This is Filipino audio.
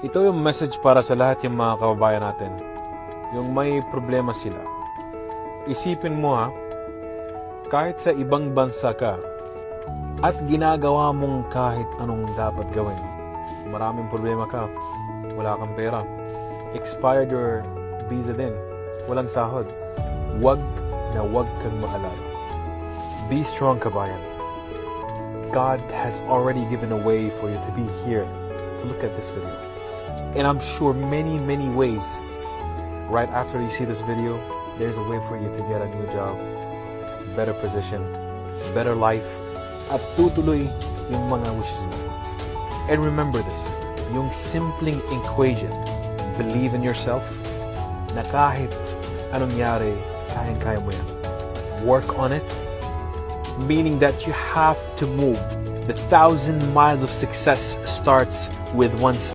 Ito yung message para sa lahat yung mga kababayan natin. Yung may problema sila. Isipin mo ha, kahit sa ibang bansa ka at ginagawa mong kahit anong dapat gawin. Maraming problema ka, wala kang pera, expired your visa din, walang sahod. Wag kang maalala. Be strong, kabayan. God has already given a way for you to be here to look at this video. And I'm sure many ways, right after you see this video, there's a way for you to get a new job, better position, better life, at tutuloy yung mga wishes mo. And remember this, yung simpleng equation, believe in yourself, na kahit anong nangyari, kayang-kaya mo yan. Work on it, meaning that you have to move. The 1,000 miles of success starts with one step.